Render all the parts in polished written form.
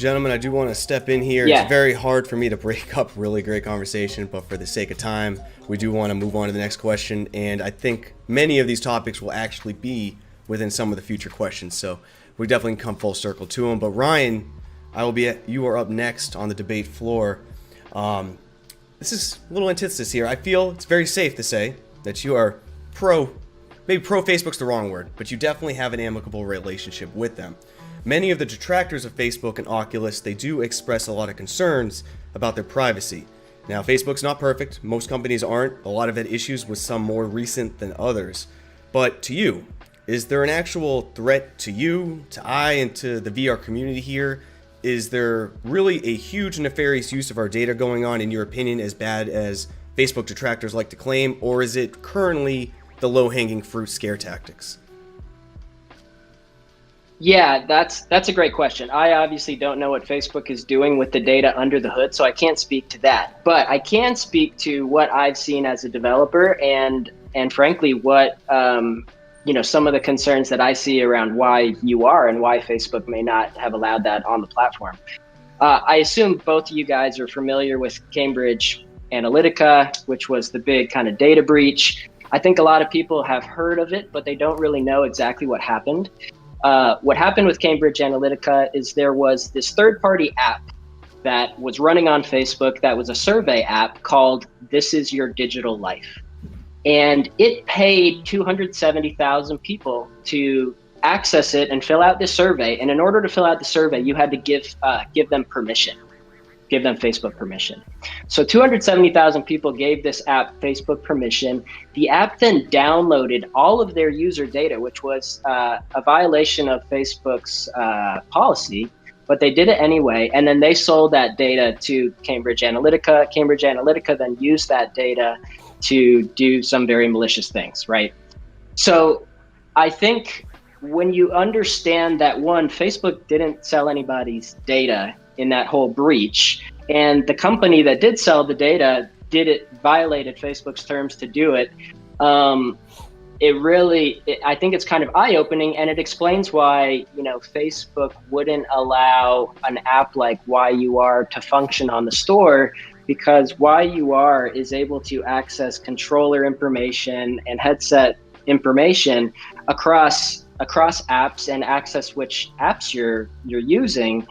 gentlemen, I do want to step in here. Yeah. It's very hard for me to break up really great conversation, but for the sake of time, we do want to move on to the next question. And I think many of these topics will actually be within some of the future questions. So we definitely come full circle to them. But Ryan, you are up next on the debate floor. This is a little antithesis here. I feel it's very safe to say that you are maybe pro Facebook's the wrong word, but you definitely have an amicable relationship with them. Many of the detractors of Facebook and Oculus, they do express a lot of concerns about their privacy. Now, Facebook's not perfect. Most companies aren't. A lot of it issues with some more recent than others. But to you, is there an actual threat to you, to I, and to the VR community here? Is there really a huge nefarious use of our data going on, in your opinion, as bad as Facebook detractors like to claim? Or is it currently the low-hanging fruit scare tactics? Yeah, that's a great question. I obviously don't know what Facebook is doing with the data under the hood, so I can't speak to that. But I can speak to what I've seen as a developer and frankly what some of the concerns that I see around why you are and why Facebook may not have allowed that on the platform. I assume both of you guys are familiar with Cambridge Analytica, which was the big kind of data breach. I think a lot of people have heard of it, but they don't really know exactly what happened. What happened with Cambridge Analytica is there was this third-party app that was running on Facebook that was a survey app called This Is Your Digital Life. And it paid 270,000 people to access it and fill out this survey. And in order to fill out the survey, you had to give them permission, give them Facebook permission. So 270,000 people gave this app Facebook permission. The app then downloaded all of their user data, which was a violation of Facebook's policy, but they did it anyway. And then they sold that data to Cambridge Analytica. Cambridge Analytica then used that data to do some very malicious things, right? So I think when you understand that, one, Facebook didn't sell anybody's data in that whole breach, and the company that did sell the data violated Facebook's terms to do it. I think it's kind of eye-opening, and it explains why Facebook wouldn't allow an app like YUR to function on the store, because YUR is able to access controller information and headset information across apps and access which apps you're using,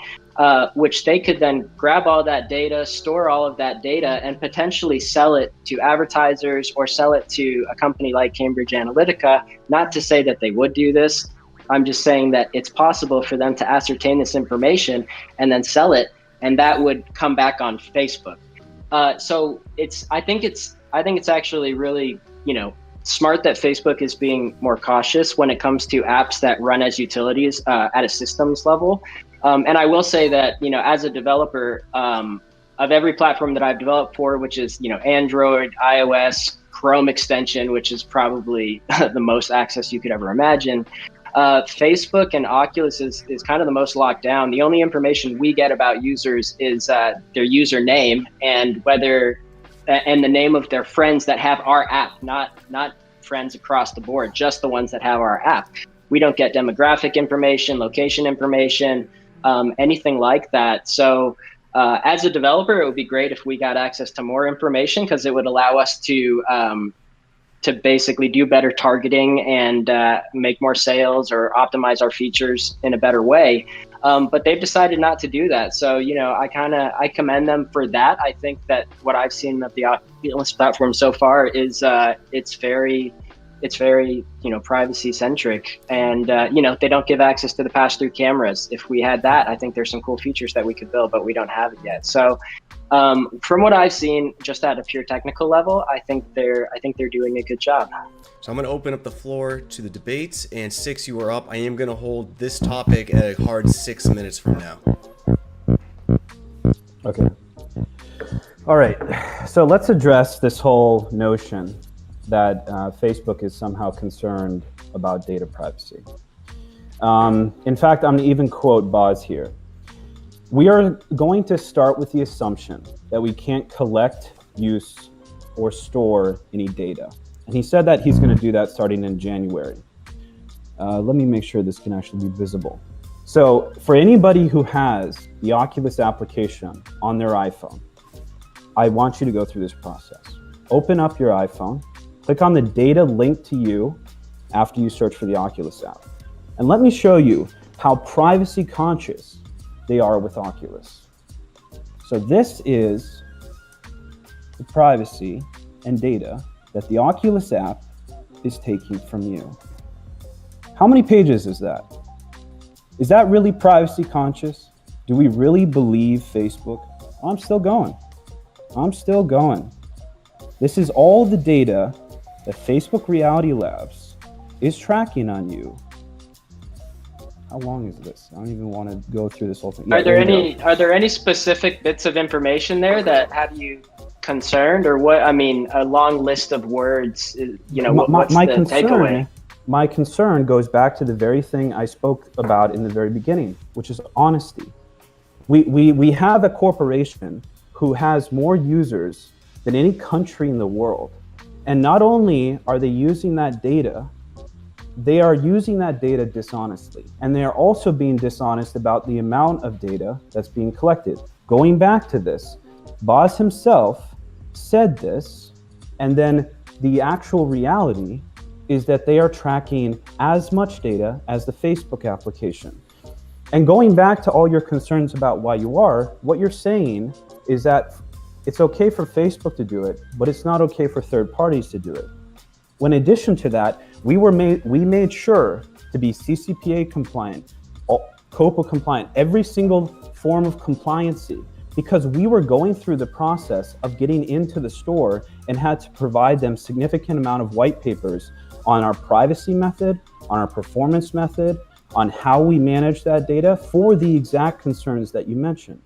which they could then grab all that data, store all of that data, and potentially sell it to advertisers or sell it to a company like Cambridge Analytica. Not to say that they would do this. I'm just saying that it's possible for them to ascertain this information and then sell it, and that would come back on Facebook. So I think it's actually really, smart that Facebook is being more cautious when it comes to apps that run as utilities at a systems level. And I will say that, as a developer of every platform that I've developed for, which is, Android, iOS, Chrome extension, which is probably the most access you could ever imagine, Facebook and Oculus is kind of the most locked down. The only information we get about users is their username and and the name of their friends that have our app, not friends across the board, just the ones that have our app. We don't get demographic information, location information, anything like that. So as a developer, it would be great if we got access to more information, because it would allow us to basically do better targeting and make more sales or optimize our features in a better way. But they've decided not to do that. So, I commend them for that. I think that what I've seen of the Oculus platform so far is it's very privacy centric, and they don't give access to the pass-through cameras. If we had that, I think there's some cool features that we could build, but we don't have it yet. So from what I've seen, just at a pure technical level, I think they're doing a good job. So I'm going to open up the floor to the debates, and 6, you are up. I am going to hold this topic at a hard 6 minutes from now. Okay. All right. So let's address this whole notion that Facebook is somehow concerned about data privacy. In fact, I'm going to even quote Boz here. We are going to start with the assumption that we can't collect, use, or store any data. And he said that he's going to do that starting in January. Let me make sure this can actually be visible. So for anybody who has the Oculus application on their iPhone, I want you to go through this process. Open up your iPhone, click on the data linked to you after you search for the Oculus app. And let me show you how privacy conscious they are with Oculus. So this is the privacy and data that the Oculus app is taking from you. How many pages is that? Is that really privacy conscious? Do we really believe Facebook? I'm still going. This is all the data that Facebook Reality Labs is tracking on you. How long is this? I don't even want to go through this whole thing. Are there any specific bits of information there that have you concerned, or what? I mean, a long list of words. What's the takeaway? My concern goes back to the very thing I spoke about in the very beginning, which is honesty. We have a corporation who has more users than any country in the world. And not only are they using that data, they are using that data dishonestly. And they are also being dishonest about the amount of data that's being collected. Going back to this, Boz himself said this, and then the actual reality is that they are tracking as much data as the Facebook application. And going back to all your concerns about why you are, what you're saying is that it's okay for Facebook to do it, but it's not okay for third parties to do it. In addition to that, we made sure to be CCPA compliant, COPA compliant, every single form of compliancy, because we were going through the process of getting into the store and had to provide them significant amount of white papers on our privacy method, on our performance method, on how we manage that data for the exact concerns that you mentioned.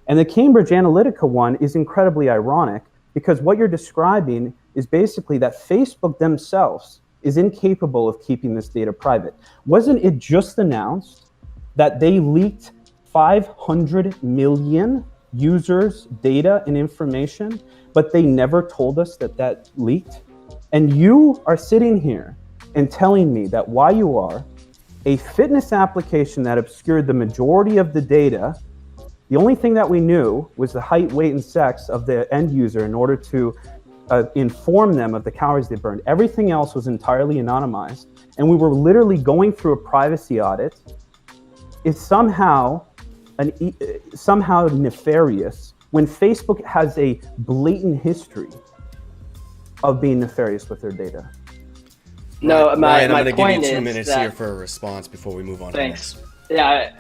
And the Cambridge Analytica one is incredibly ironic because what you're describing is basically that Facebook themselves is incapable of keeping this data private. Wasn't it just announced that they leaked 500 million users' data and information, but they never told us that leaked? And you are sitting here and telling me that YUR, a fitness application that obscured the majority of the data, the only thing that we knew was the height, weight, and sex of the end user in order to inform them of the calories they burned. Everything else was entirely anonymized. And we were literally going through a privacy audit. It's somehow nefarious when Facebook has a blatant history of being nefarious with their data. No, Ryan, my I'm going to point give you 2 is minutes here for a response before we move on. Thanks. To the next. Yeah,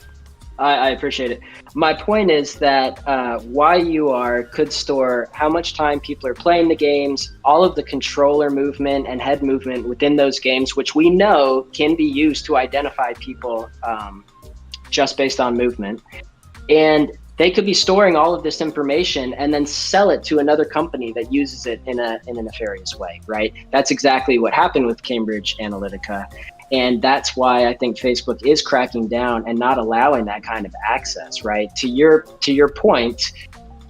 I appreciate it. My point is that YUR could store how much time people are playing the games, all of the controller movement and head movement within those games, which we know can be used to identify people just based on movement. And they could be storing all of this information and then sell it to another company that uses it in a nefarious way, right? That's exactly what happened with Cambridge Analytica. And that's why I think Facebook is cracking down and not allowing that kind of access, right? To your point,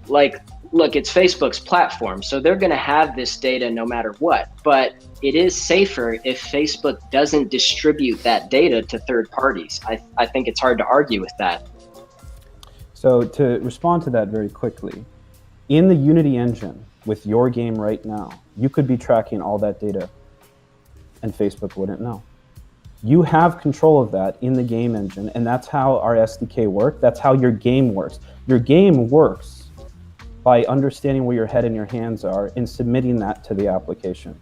like, look, it's Facebook's platform, so they're going to have this data no matter what. But it is safer if Facebook doesn't distribute that data to third parties. I think it's hard to argue with that. So to respond to that very quickly, in the Unity engine with your game right now, you could be tracking all that data and Facebook wouldn't know. You have control of that in the game engine, and that's how our SDK works. That's how your game works. Your game works by understanding where your head and your hands are and submitting that to the application.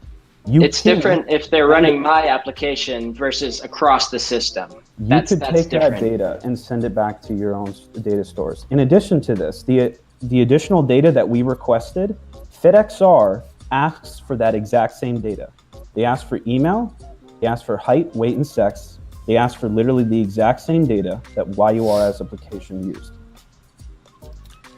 It's different if they're running my application versus across the system. You could take that data and send it back to your own data stores. In addition to this, the additional data that we requested, FitXR asks for that exact same data. They ask for email, they ask for height, weight, and sex. They ask for literally the exact same data that YUR as application used.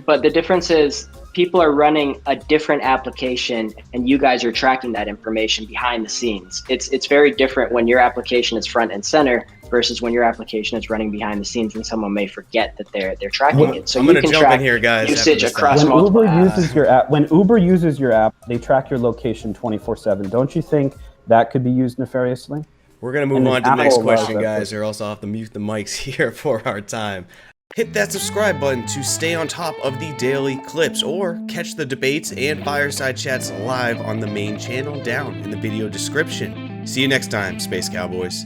But the difference is people are running a different application and you guys are tracking that information behind the scenes. It's very different when your application is front and center versus when your application is running behind the scenes and someone may forget that they're tracking it. So I'm you going to can jump track in here, guys, usage across when multiple Uber apps. uses your app, they track your location 24/7. Don't you think that could be used nefariously? We're going to And move then on to the next Apple loves question, that guys, push. or else I'll have to mute the mics here for our time. Hit that subscribe button to stay on top of the daily clips, or catch the debates and fireside chats live on the main channel down in the video description. See you next time, Space Cowboys.